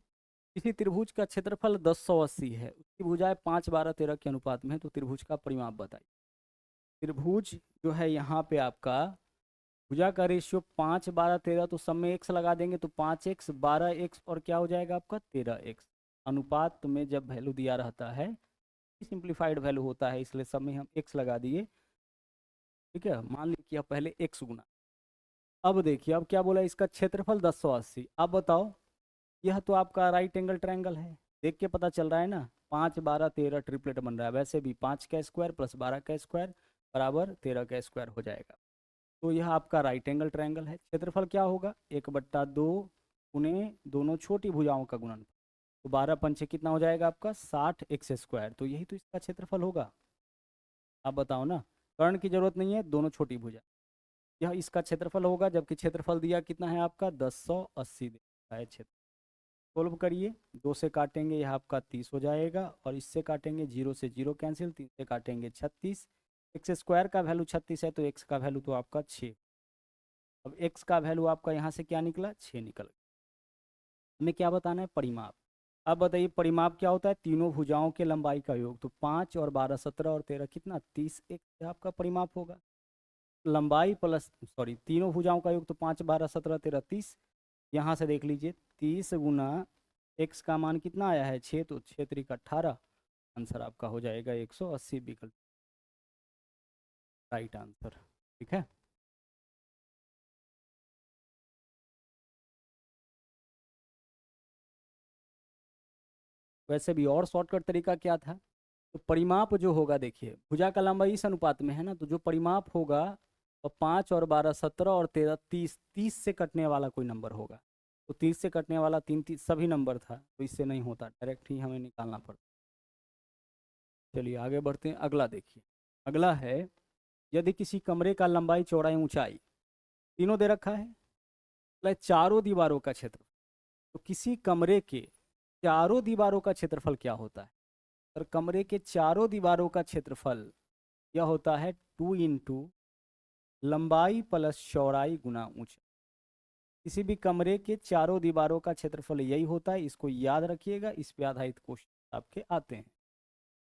किसी त्रिभुज का क्षेत्रफल 1080 है, उसकी भुजाएं 5, 12, 13 के अनुपात में है, तो त्रिभुज का परिमाप बताइए। त्रिभुज जो है यहाँ पे आपका भुजा का रेशियो 5, 12, 13, तो सब में x लगा देंगे तो 5x, 12x और क्या हो जाएगा आपका 13x। अनुपात में जब वैल्यू दिया रहता है सिंप्लीफाइड वैल्यू होता है, इसलिए सब में हम x लगा दिए। ठीक है, मान लीजिए कि अब पहले x गुना। अब देखिए अब क्या बोला, इसका क्षेत्रफल 1080। अब बताओ, यह तो आपका राइट एंगल ट्रायंगल है, देख के पता चल रहा है ना, 5, 12, 13 ट्रिपलेट बन रहा है। वैसे भी 5 का स्क्वायर प्लस 12 का स्क्वायर बराबर 13 का स्क्वायर हो जाएगा। तो यह आपका राइट एंगल ट्रायंगल है। क्षेत्रफल क्या होगा, 1/2 गुने दोनों छोटी भुजाओं का गुणन। तो 12 पंचे कितना हो जाएगा आपका 60x स्क्वायर। तो यही तो इसका क्षेत्रफल होगा। आप बताओ ना, कर्ण की जरूरत नहीं है, दोनों छोटी भुजा, यह इसका क्षेत्रफल होगा। जबकि क्षेत्रफल दिया कितना है आपका 1080 देता है क्षेत्र। सोल्व करिए, 2 से काटेंगे यह आपका 30 हो जाएगा, और इससे काटेंगे 0 से 0 कैंसिल, 3 से काटेंगे 36। एक्स स्क्वायर का वैल्यू 36 है तो एक्स का वैल्यू तो आपका 6। अब एक्स का वैल्यू आपका यहाँ से क्या निकला, 6 निकल गया। हमें क्या बताना है, परिमाप। अब बताइए परिमाप क्या होता है, तीनों भुजाओं के लंबाई का योग। तो 5 और 12 17 और 13 कितना 30 एक आपका परिमाप होगा। लंबाई प्लस सॉरी तीनों भुजाओं का योग तो 5, 12, 17, 13, 30। यहाँ से देख लीजिए 30 गुना एक्स का मान कितना आया है 6, तो 6 3 18। आंसर आपका हो जाएगा 180, विकल्प राइट आंसर। ठीक है, वैसे भी और शॉर्टकट तरीका क्या था, तो परिमाप जो होगा देखिए भुजा का लंबाई इस अनुपात में है ना, तो जो परिमाप होगा वो 5 और 12 17 और 13 30, 30 से कटने वाला कोई नंबर होगा। तो 30 से कटने वाला 3 3 सभी नंबर था, तो इससे नहीं होता, डायरेक्ट ही हमें निकालना पड़ता। चलिए आगे बढ़ते हैं, अगला देखिए। अगला है, यदि किसी कमरे का लंबाई चौड़ाई ऊंचाई तीनों दे रखा है, मतलब चारों दीवारों का क्षेत्र, तो किसी कमरे के चारों दीवारों का क्षेत्रफल क्या होता है। और कमरे के चारों दीवारों का क्षेत्रफल यह होता है 2 इंटू लंबाई प्लस चौड़ाई गुना ऊंचाई। किसी भी कमरे के चारों दीवारों का क्षेत्रफल यही होता है, इसको याद रखिएगा, इस पे आधारित क्वेश्चन आपके आते हैं।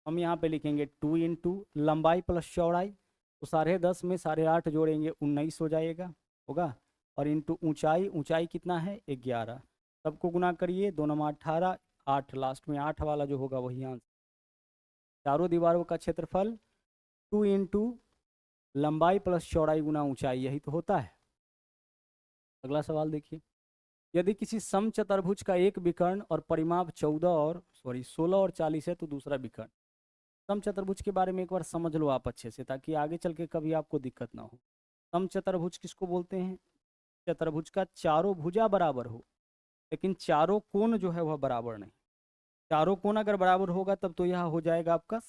हम यहाँ पे लिखेंगे 2 इंटू लंबाई प्लस चौड़ाई, तो 10.5 में 8.5 जोड़ेंगे 19 हो जाएगा, होगा। और इंटू ऊंचाई, ऊंचाई कितना है 11, सबको गुना करिए, 2 9 18, 8 लास्ट में 8 वाला जो होगा वही आंसर। चारों दीवारों का क्षेत्रफल 2 इंटू लंबाई प्लस चौड़ाई गुना ऊंचाई, यही तो होता है। अगला सवाल देखिए, यदि किसी समचतुर्भुज का एक विकर्ण और परिमाप 16 और 40 है, तो दूसरा विकर्ण। समचतुर्भुज के बारे में एक बार समझ लो आप अच्छे से, ताकि आगे चल के कभी आपको दिक्कत ना हो। समचतुर्भुज किसको बोलते हैं, चतुर्भुज का चारों भुजा बराबर हो, लेकिन चारों कोण जो है वह बराबर नहीं। चारों कोण अगर बराबर होगा तब तो यह हो जाएगा आपका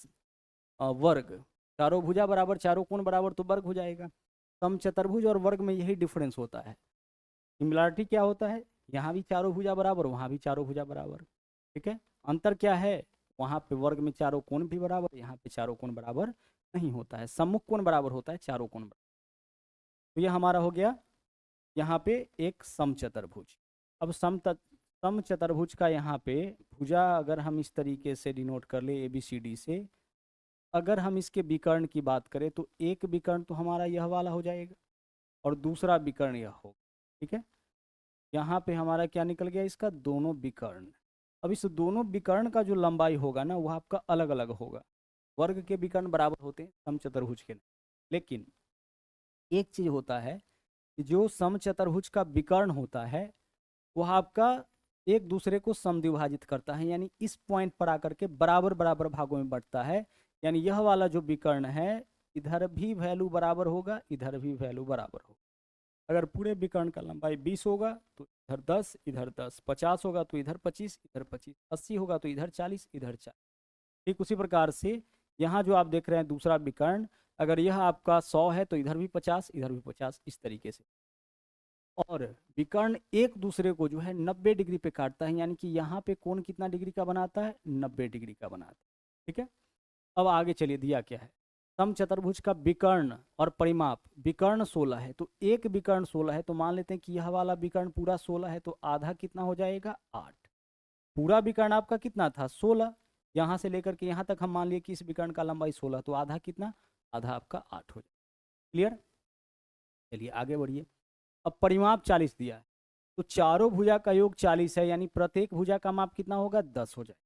वर्ग। चारों भुजा बराबर, चारों कोण बराबर तो वर्ग हो जाएगा। समचतुर्भुज और वर्ग में यही डिफरेंस होता है। सिमिलरिटी क्या होता है, यहाँ भी चारों भुजा बराबर, वहाँ भी चारों भुजा बराबर। ठीक है, अंतर क्या है, वहाँ पे वर्ग में चारों कोण भी बराबर, यहाँ पे चारों कोण बराबर नहीं होता है, सम्मुख कोण बराबर होता है, चारों कोण बराबर। तो ये हमारा हो गया यहाँ पे एक समचतुर्भुज। अब समचतुर्भुज का यहाँ पे भुजा अगर हम इस तरीके से डिनोट कर ले ABCD से, अगर हम इसके विकर्ण की बात करें तो एक विकर्ण तो हमारा यह वाला हो जाएगा और दूसरा विकर्ण यह होगा। ठीक है, यहाँ पे हमारा क्या निकल गया, इसका दोनों विकर्ण। अब इस दोनों विकर्ण का जो लंबाई होगा ना, वह आपका अलग अलग होगा। वर्ग के विकर्ण बराबर होते हैं समचतुर्भुज के, लेकिन एक चीज होता है कि जो समचतुर्भुज का विकर्ण होता है वह आपका एक दूसरे को समद्विभाजित करता है, यानी इस पॉइंट पर आकर के बराबर बराबर भागों में बढ़ता है। यानी यह वाला जो विकर्ण है, इधर भी वैल्यू बराबर होगा, इधर भी वैल्यू बराबर होगा। अगर पूरे विकर्ण का लंबाई 20 होगा तो इधर 10, इधर 10, 50 होगा तो इधर 25, इधर 25, 80 होगा तो इधर 40, इधर 40। ठीक उसी प्रकार से यहाँ जो आप देख रहे हैं दूसरा विकर्ण, अगर यह आपका 100 है तो इधर भी 50, इधर भी 50, इस तरीके से। और विकर्ण एक दूसरे को जो है 90 डिग्री पे काटता है, यानी कि यहाँ पे कोण कितना डिग्री का बनाता है, 90 डिग्री का बनाता है। ठीक है, अब आगे चलिए, दिया क्या है, समचतुर्भुज का विकर्ण और परिमाप, विकर्ण 16 है तो एक विकर्ण 16 है, तो मान लेते हैं कि यह वाला विकर्ण पूरा 16 है, तो आधा कितना हो जाएगा 8। पूरा विकर्ण आपका कितना था 16, यहाँ से लेकर के यहाँ तक हम मान लिए कि इस विकर्ण का लंबाई 16, तो आधा कितना, आधा आपका 8 हो जाएगा। क्लियर, चलिए आगे बढ़िए। अब परिमाप 40 दिया है, तो चारों भुजा का योग 40 है, यानी प्रत्येक भुजा का माप कितना होगा, 10 हो जाए।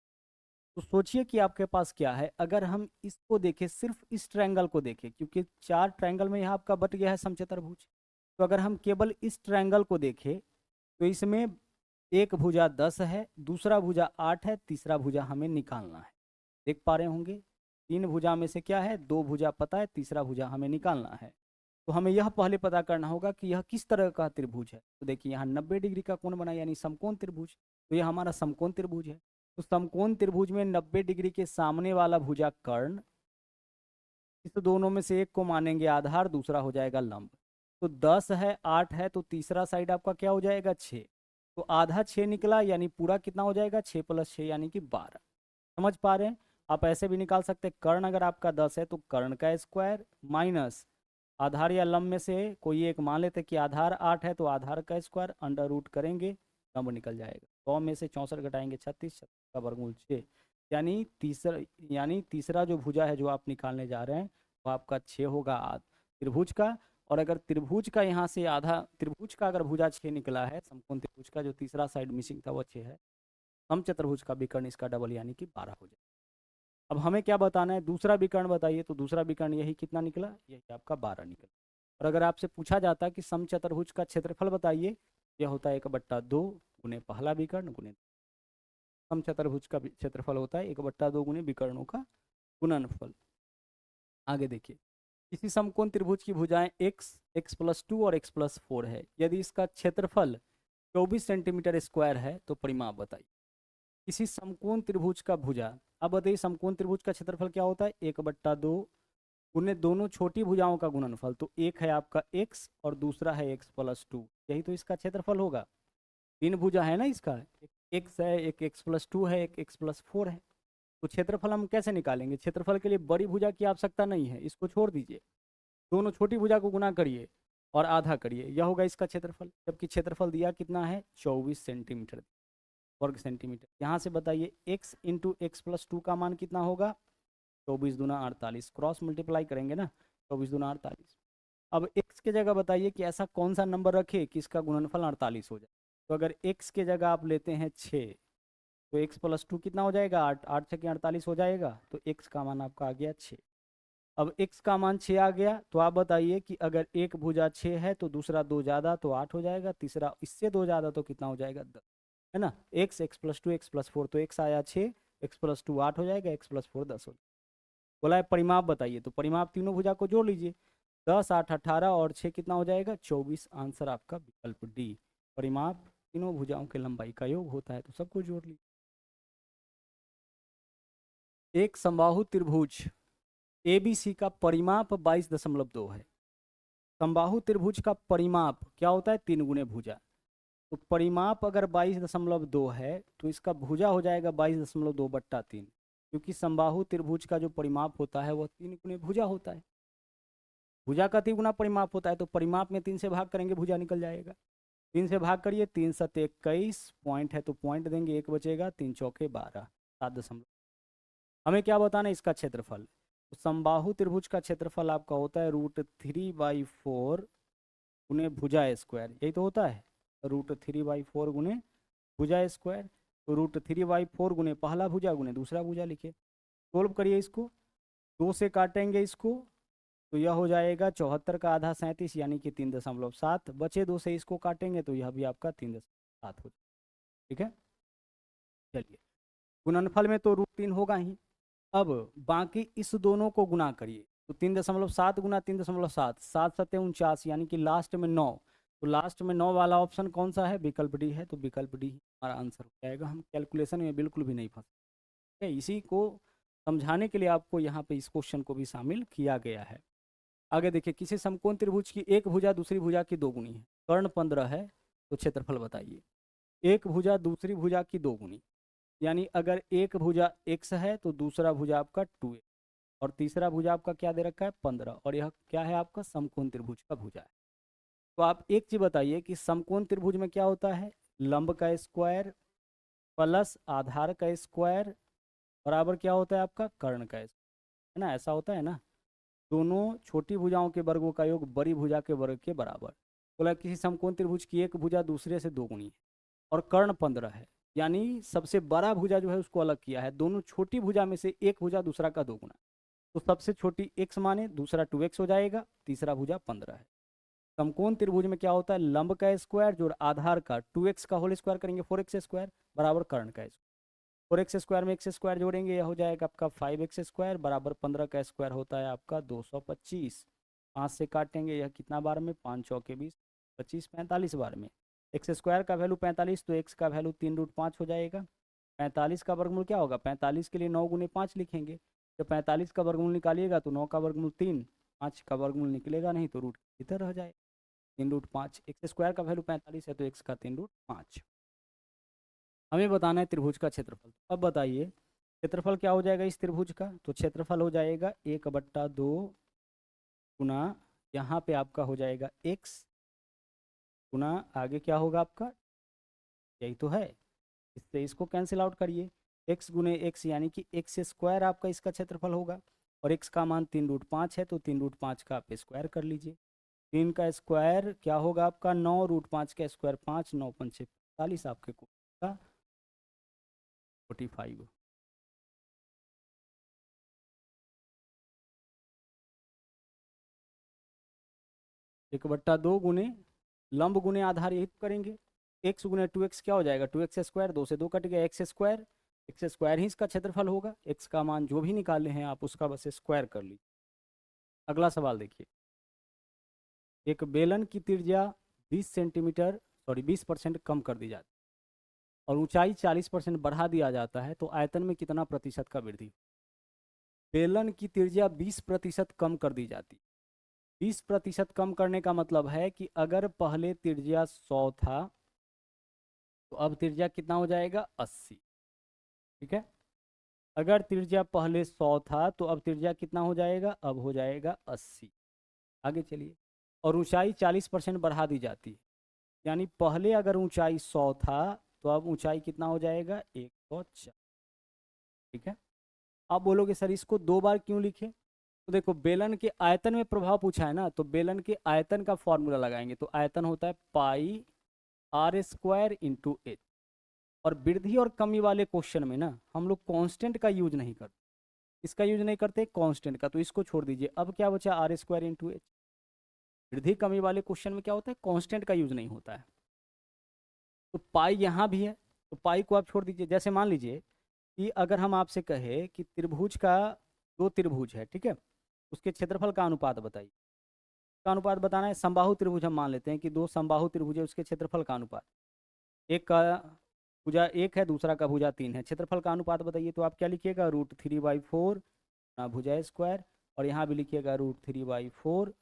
तो सोचिए कि आपके पास क्या है, अगर हम इसको देखें, सिर्फ इस ट्रायंगल को देखें, क्योंकि 4 ट्रायंगल में यहाँ आपका बट गया है समचतुर्भुज। तो अगर हम केवल इस ट्रायंगल को देखें तो इसमें एक भुजा 10 है, दूसरा भुजा 8 है, तीसरा भुजा हमें निकालना है। देख पा रहे होंगे, 3 भुजा में से क्या है, 2 भुजा पता है, तीसरा भुजा हमें निकालना है। तो हमें यह पहले पता करना होगा कि यह किस तरह का त्रिभुज है। तो देखिए यहाँ 90 डिग्री का कोण बना, यानी समकोण त्रिभुज। तो यह हमारा समकोण त्रिभुज है। तो समकोण त्रिभुज में 90 डिग्री के सामने वाला भुजा कर्ण, इस दोनों में से एक को मानेंगे आधार, दूसरा हो जाएगा लंब। तो 10 है, 8 है, तो तीसरा साइड आपका क्या हो जाएगा, 6। तो आधा 6 निकला, यानी पूरा कितना हो जाएगा, 6 + 6 यानी कि 12। समझ पा रहे हैं। आप ऐसे भी निकाल सकते हैं, कर्ण अगर आपका 10 है तो कर्ण का स्क्वायर माइनस आधार या लंब में से कोई एक, मान लेते कि आधार 8 है तो आधार का स्क्वायर, अंडर रूट करेंगे, लंब निकल जाएगा। 100 में से 64 घटाएंगे 36, 36 का वर्गमूल 6, यानी तीसरा जो भुजा है जो आप निकालने जा रहे हैं वो आपका 6 होगा त्रिभुज का। और अगर त्रिभुज का यहाँ से आधा, त्रिभुज का अगर भुजा 6 निकला है, समकोण त्रिभुज का जो तीसरा साइड मिसिंग था वो 6 है, समचतुर्भुज का विकर्ण इसका डबल यानी कि 12 हो जाए। अब हमें क्या बताना है, दूसरा विकर्ण बताइए। तो दूसरा विकर्ण यही कितना निकला, यही आपका 12 निकला। और अगर आपसे पूछा जाता कि समचतुर्भुज का क्षेत्रफल बताइए, यह होता है 1/2 गुने पहला विकर्ण गुने, समचतुर्भुज का क्षेत्रफल होता है 1/2 गुने विकर्णों का गुणनफल। आगे देखिए, किसी समकोण त्रिभुज की भुजाएं x, x+2 और x+4 है, यदि इसका क्षेत्रफल 24 सेंटीमीटर स्क्वायर है तो परिमाप बताइए। किसी समकोण त्रिभुज का भुजा, अब बताइए समकोण त्रिभुज का क्षेत्रफल क्या होता है, 1/2 गुने दोनों छोटी भुजाओं का गुणनफल। तो एक है आपका x और दूसरा है x+2, यही तो इसका क्षेत्रफल होगा। 3 भुजा है ना इसका, एक x है, एक x+2 है, एक x+4 है। तो क्षेत्रफल हम कैसे निकालेंगे, क्षेत्रफल के लिए बड़ी भुजा की आवश्यकता नहीं है, इसको छोड़ दीजिए, दोनों छोटी भुजा को गुना करिए और आधा करिए, यह होगा इसका क्षेत्रफल। जबकि क्षेत्रफल दिया कितना है, 24 सेंटीमीटर वर्ग सेंटीमीटर। यहाँ से बताइए x इंटू x+2 का मान कितना होगा, 24 दूना 48, क्रॉस मल्टीप्लाई करेंगे ना, 24 दूना 48। अब x के जगह बताइए कि ऐसा कौन सा नंबर रखे कि इसका गुणनफल 48 हो जाए। तो अगर x के जगह आप लेते हैं 6, तो x+2 कितना हो जाएगा, 8, 8 6 48 हो जाएगा। तो x का मान आपका आ गया 6। अब x का मान 6 आ गया, तो आप बताइए कि अगर एक भुजा 6 है तो दूसरा 2 ज़्यादा तो 8 हो जाएगा, तीसरा इससे 2 ज़्यादा तो कितना हो जाएगा, 10, है ना। x, x+2, x+4, तो x आया 6, x+2 8 हो जाएगा, x+4 10 हो जाएगा। बोला है परिमाप बताइए, तो परिमाप तीनों भुजा को जोड़ लीजिए, 10, 8, 18 और 6 कितना हो जाएगा, 24। आंसर आपका विकल्प डी, परिमाप तीनों भुजाओं के लंबाई का योग होता है। तो सबको जोड़ लीजिए। एक समबाहु त्रिभुज ABC का परिमाप 22.2 है। समबाहु त्रिभुज का परिमाप क्या होता है, 3 गुने भुजा। तो परिमाप अगर 22.2 है तो इसका भुजा हो जाएगा 22.2/3, क्योंकि समबाहु त्रिभुज का जो परिमाप होता है वह 3 गुने भुजा होता है। भुजा का 3 गुना परिमाप होता है, तो परिमाप में 3 से भाग करेंगे, भुजा निकल जाएगा। 3 से भाग करिए, 3 7 21, पॉइंट है तो पॉइंट देंगे, 1 बचेगा, 3 चौके 12, 7 दशमलव। हमें क्या बताना है, इसका क्षेत्रफल। तो समबाहु त्रिभुज का क्षेत्रफल आपका होता है √3/4 गुने भुजा स्क्वायर, यही तो होता है, √3/4 गुने भुजा स्क्वायर। तो √3/4 गुने पहला भुजा गुने दूसरा भुजा लिखे। सोल्व करिए इसको, 2 से काटेंगे इसको, तो यह हो जाएगा 74 का आधा 37 यानी कि 3.7, बचे 2 से इसको काटेंगे तो यह भी आपका 3.7 हो जाएगा। ठीक है, चलिए गुणनफल में तो √3 होगा ही। अब बाकी इस दोनों को गुना करिए, तो 3.7 गुना 3.7, 7 7 49, यानी कि लास्ट में 9। तो लास्ट में 9 वाला ऑप्शन कौन सा है, विकल्प डी है। तो विकल्प डी हमारा आंसर हो जाएगा। हम कैलकुलेशन में बिल्कुल भी नहीं फंसे, ठीक है। इसी को समझाने के लिए आपको यहाँ पे इस क्वेश्चन को भी शामिल किया गया है। आगे देखिए, किसी समकोण त्रिभुज की एक भुजा दूसरी भुजा की 2 गुनी है, कर्ण 15 है, तो क्षेत्रफल बताइए। एक भुजा दूसरी भुजा की 2 गुनी, यानी अगर एक भुजा x है तो दूसरा भुजा आपका 2x, और तीसरा भुजा आपका क्या दे रखा है, 15, और यह क्या है आपका समकोण त्रिभुज का भुजा है। तो आप एक चीज बताइए कि समकोण त्रिभुज में क्या होता है, लंब का स्क्वायर प्लस आधार का स्क्वायर बराबर क्या होता है आपका, कर्ण का स्क्वायर, है ना, ऐसा होता है ना। दोनों छोटी भुजाओं के वर्गों का योग बड़ी भुजा के वर्ग के बराबर। बोला किसी समकोण त्रिभुज की एक भुजा दूसरे से 2 गुनी है और कर्ण 15 है, यानी सबसे बड़ा भुजा जो है उसको अलग किया है, दोनों छोटी भुजा में से एक भुजा दूसरा का 2 गुना, तो सबसे छोटी x माने, दूसरा 2x हो जाएगा, तीसरा भुजा 15 है। समकोण त्रिभुज में क्या होता है, लंब का स्क्वायर जोड़ आधार का 2x का होल स्क्वायर करेंगे 4x स्क्वायर बराबर कर्ण का स्क्वायर। 4x स्क्वायर में x स्क्वायर जोड़ेंगे, यह हो जाएगा आपका 5x स्क्वायर बराबर 15 का स्क्वायर होता है आपका 225। 5 से काटेंगे, यह कितना बार में, 5 चौके 20, 25 45 बार में। एक्स स्क्वायर का वैल्यू 45, तो x का वैल्यू 3√5 हो जाएगा। 45 का वर्गमूल क्या होगा, 45 के लिए 9 गुने 5 लिखेंगे। जब 45 का वर्गमूल निकालिएगा तो 9 का वर्गमूल 3, 5 का वर्गमूल निकलेगा नहीं तो रूट इधर रह जाए, 3√5। एक्स स्क्वायर का वैल्यू 45 है तो x का 3√5। हमें बताना है त्रिभुज का क्षेत्रफल। अब बताइए क्षेत्रफल क्या हो जाएगा इस त्रिभुज का, तो क्षेत्रफल हो जाएगा 1/2 गुना, यहाँ पे आपका हो जाएगा x गुना, आगे क्या होगा आपका, यही तो है, इससे इसको कैंसिल आउट करिए, x गुने x यानी कि x स्क्वायर आपका इसका क्षेत्रफल होगा, और x का मान 3√5 है तो 3√5 का आप स्क्वायर कर लीजिए। 3 का स्क्वायर क्या होगा आपका 9√5 का स्क्वायर 5, 9 पंचे 45 आपके को का 45। 1/2 गुने लंब गुने आधार, यही तो करेंगे। x गुने 2x क्या हो जाएगा, 2x स्क्वायर, 2 से 2 कट गया, एक्स स्क्वायर ही इसका क्षेत्रफल होगा। x का मान जो भी निकाले हैं आप उसका बस स्क्वायर कर लीजिए। अगला सवाल देखिए, एक बेलन की त्रिज्या 20% कम कर दी जाती है और ऊंचाई 40% बढ़ा दिया जाता है, तो आयतन में कितना प्रतिशत का वृद्धि। बेलन की त्रिज्या 20% कम कर दी जाती है। 20% कम करने का मतलब है कि अगर पहले त्रिज्या 100 था तो अब त्रिज्या कितना हो जाएगा 80। ठीक है, अगर त्रिज्या पहले 100 था तो अब त्रिज्या कितना हो जाएगा, अब हो जाएगा 80। आगे चलिए, और ऊंचाई 40% बढ़ा दी जाती है, यानी पहले अगर ऊंचाई 100 था तो अब ऊंचाई कितना हो जाएगा 140। ठीक है, आप बोलोगे सर इसको 2 बार क्यों लिखे, तो देखो बेलन के आयतन में प्रभाव पूछा है ना, तो बेलन के आयतन का फॉर्मूला लगाएंगे, तो आयतन होता है पाई r स्क्वायर इंटू एच। और वृद्धि और कमी वाले क्वेश्चन में ना हम लोग कांस्टेंट का यूज नहीं करते, इसका यूज नहीं करते कांस्टेंट का, तो इसको छोड़ दीजिए। अब क्या बचा r स्क्वायर इंटू एच। वृद्धि कमी वाले क्वेश्चन में क्या होता है, कांस्टेंट का यूज नहीं होता है। तो पाई यहाँ भी है, तो पाई को आप छोड़ दीजिए। जैसे मान लीजिए कि अगर हम आपसे कहे कि त्रिभुज का, 2 त्रिभुज है, ठीक है, उसके क्षेत्रफल का अनुपात बताइए। का अनुपात बताना है, समबाहु त्रिभुज हम मान लेते हैं कि 2 समबाहु त्रिभुज है, उसके क्षेत्रफल का अनुपात, एक का भुजा 1 है दूसरा का भुजा 3 है, क्षेत्रफल का अनुपात बताइए। तो आप क्या लिखिएगा, √3/4 भुजा स्क्वायर, और यहाँ भी लिखिएगा √3/4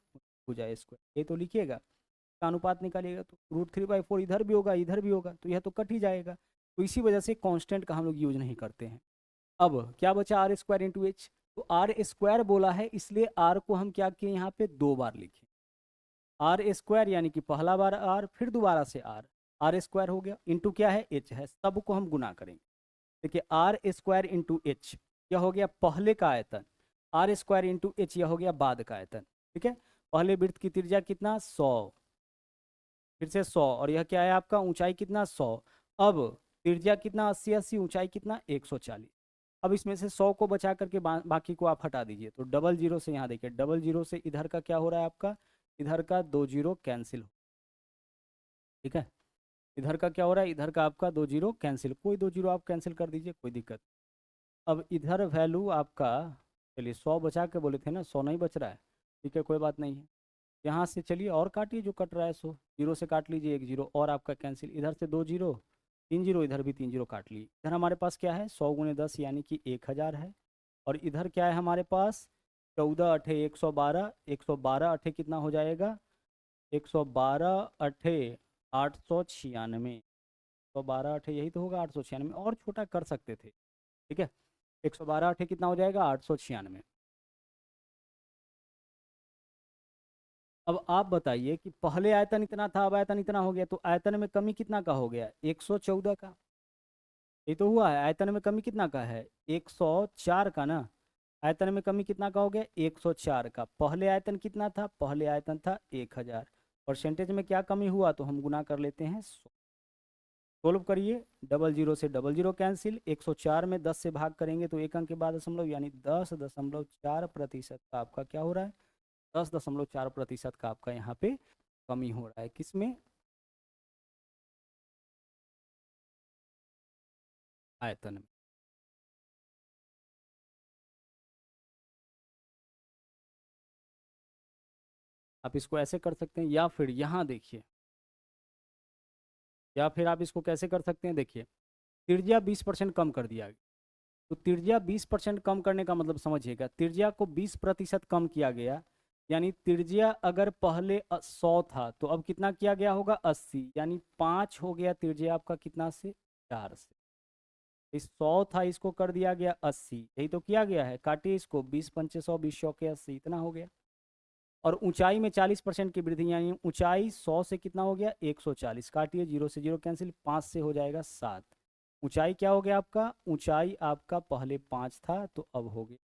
भुजा स्क्वायर, ये तो लिखिएगा। का अनुपात निकालिएगा तो √3/4 इधर भी होगा इधर भी होगा, तो यह तो कट ही जाएगा। तो इसी वजह से कांस्टेंट का हम लोग यूज नहीं करते हैं। अब क्या बचा r स्क्वायर इंटू एच, तो r स्क्वायर बोला है इसलिए r को हम क्या किए, यहाँ पे 2 बार लिखे। r स्क्वायर यानी कि पहला बार r, फिर दोबारा से r स्क्वायर हो गया, इंटू क्या है h है, सबको हम गुना करेंगे। देखिए r स्क्वायर इंटू एच, यह हो गया पहले का आयतन, r स्क्वायर इंटू एच यह हो गया बाद का आयतन। ठीक है, पहले वृत्त की त्रिज्या कितना 100, फिर से 100, और यह क्या है आपका ऊंचाई कितना 100। अब त्रिज्या कितना 80, ऊंचाई कितना 140। अब इसमें से 100 को बचा करके बाकी को आप हटा दीजिए, तो डबल जीरो से यहाँ देखिए, डबल जीरो से इधर का क्या हो रहा है आपका, इधर का 2 जीरो कैंसिल हो। ठीक है, इधर का क्या हो रहा है, इधर का आपका 2 जीरो कैंसिल, कोई 2 जीरो आप कैंसिल कर दीजिए, कोई दिक्कत। अब इधर वैल्यू आपका, चलिए 100 बचा के बोले थे ना, 100 नहीं बच रहा है, ठीक है कोई बात नहीं है। यहाँ से चलिए और काटिए जो कट रहा है, 100 जीरो से काट लीजिए, 1 जीरो और आपका कैंसिल, इधर से 2 जीरो 3 जीरो, इधर भी 3 जीरो काट लीजिए। इधर हमारे पास क्या है 100 गुने 10 यानी कि 1000 है, और इधर क्या है हमारे पास 14 अठे 112, 112 अठे कितना हो जाएगा 112 अठे 896, 112 अठे यही तो होगा 896, और छोटा कर सकते थे। ठीक है, 112 अठे कितना हो जाएगा 896। अब आप बताइए कि पहले आयतन इतना था अब आयतन इतना हो गया, तो आयतन में कमी कितना का हो गया 114 का, ये तो हुआ है। आयतन में कमी कितना का है 104 का ना, आयतन में कमी कितना का हो गया 104 का। पहले आयतन कितना था, पहले आयतन था 1000। परसेंटेज में क्या कमी हुआ, तो हम गुना कर लेते हैं 100। सोल्व करिए, डबल जीरो से डबल जीरो कैंसिल, 104 में 10 से भाग करेंगे तो एक अंक के बाद दशमलव, यानी 10.4% का आपका क्या हो रहा है, 10.4% का आपका यहाँ पे कमी हो रहा है। किसमें, आयतन में। आप इसको ऐसे कर सकते हैं, या फिर यहाँ देखिए, या फिर आप इसको कैसे कर सकते हैं, देखिए त्रिज्या 20% कम कर दिया गया। तो त्रिज्या 20% कम करने का मतलब समझिएगा, त्रिज्या को 20% कम किया गया, यानी त्रिज्या अगर पहले 100 था तो अब कितना किया गया होगा 80, यानी 5 हो गया त्रिज्या आपका कितना से, 4 से। इस 100 था, इसको कर दिया गया 80, यही तो किया गया है। काटिए इसको, 20 पंचे 100, 20 चौके 80, इतना हो गया। और ऊंचाई में 40% की वृद्धि, यानी ऊंचाई 100 से कितना हो गया 140। काटिए, जीरो से जीरो कैंसिल, 5 से हो जाएगा 7। ऊंचाई क्या हो गया आपका, ऊंचाई आपका पहले 5 था तो अब हो गया।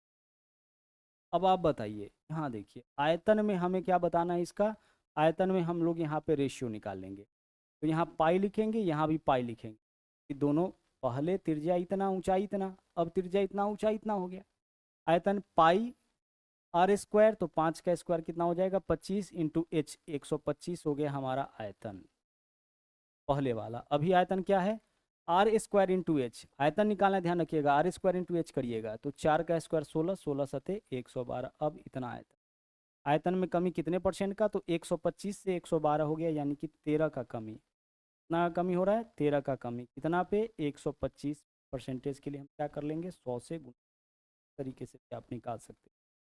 अब आप बताइए, यहाँ देखिए आयतन में हमें क्या बताना है इसका, आयतन में हम लोग यहाँ पे रेशियो निकाल लेंगे। तो यहाँ पाई लिखेंगे, यहाँ भी पाई लिखेंगे, कि दोनों पहले त्रिज्या इतना ऊंचाई इतना, अब त्रिज्या इतना ऊंचाई इतना हो गया। आयतन पाई आर स्क्वायर, तो 5 का स्क्वायर कितना हो जाएगा 25 इंटू एच, 125 हो गया हमारा आयतन पहले वाला। अभी आयतन क्या है, आर स्क्वायर इंटू एच, आयतन निकालना ध्यान रखिएगा, आर स्क्वायर इंटू एच करिएगा तो 4 का स्क्वायर 16, 16 सते 112। अब इतना आयतन, आयतन में कमी कितने परसेंट का, तो 125 से 112 हो गया, यानी कि 13 का कमी। कितना कमी हो रहा है, 13 का कमी। कितना पे, 125 परसेंटेज के लिए हम क्या कर लेंगे, 100 से गुना। तरीके से आप निकाल सकते हैं।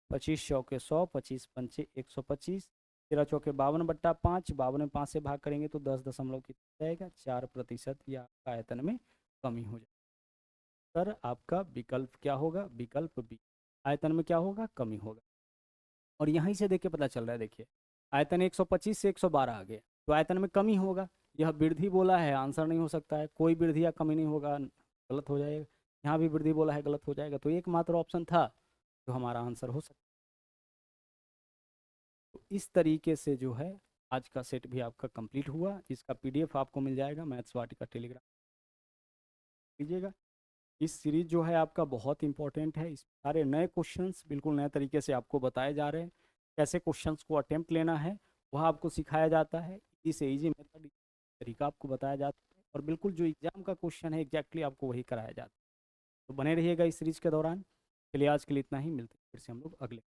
25 चौके 100, 25 पंचे 125, 13 चौके 52/5, 52 में 5 से भाग करेंगे तो 10 दशमलव कितना जाएगा 4%, या आयतन में कमी हो जाएगी। सर आपका विकल्प क्या होगा, विकल्प बी, आयतन में क्या होगा, कमी होगा। और यहीं से देख के पता चल रहा है, देखिए आयतन 125 से 112 आ गया तो आयतन में कमी होगा। यह वृद्धि बोला है, आंसर नहीं हो सकता है, कोई वृद्धि या कमी नहीं होगा, गलत हो जाएगा। यहाँ भी वृद्धि बोला है, गलत हो जाएगा। तो एकमात्र ऑप्शन था जो हमारा आंसर हो सकता है। तो इस तरीके से जो है आज का सेट भी आपका कंप्लीट हुआ, जिसका पीडीएफ आपको मिल जाएगा मैथ्स वाटिका टेलीग्राम कीजिएगा। इस सीरीज जो है आपका बहुत इंपॉर्टेंट है, इस सारे नए क्वेश्चंस बिल्कुल नए तरीके से आपको बताए जा रहे हैं। कैसे क्वेश्चंस को अटेम्प्ट लेना है वह आपको सिखाया जाता है, इसे ईजी मेथड तरीका आपको बताया जाता है, और बिल्कुल जो एग्जाम का क्वेश्चन है एग्जैक्टली आपको वही कराया जाता है। तो बने रहिएगा इस सीरीज के दौरान। चलिए आज के लिए इतना ही, मिलते हैं फिर से हम लोग अगले।